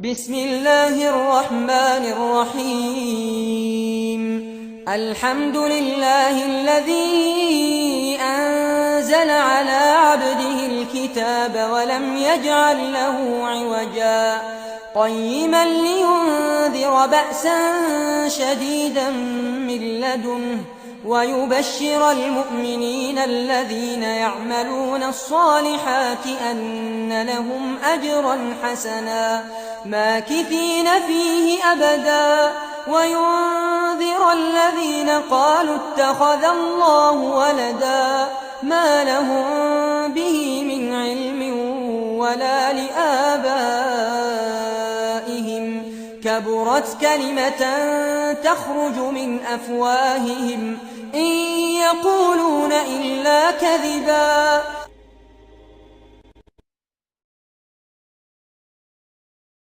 بسم الله الرحمن الرحيم. الحمد لله الذي أنزل على عبده الكتاب ولم يجعل له عوجا قيما لينذر بأسا شديدا من لدنه ويبشر المؤمنين الذين يعملون الصالحات أن لهم أجرا حسنا ماكثين فيه أبدا وينذر الذين قالوا اتخذ الله ولدا ما لهم به من علم ولا لآبائهم كبرت كلمة تخرج من أفواههم إن يقولون إلا كذبا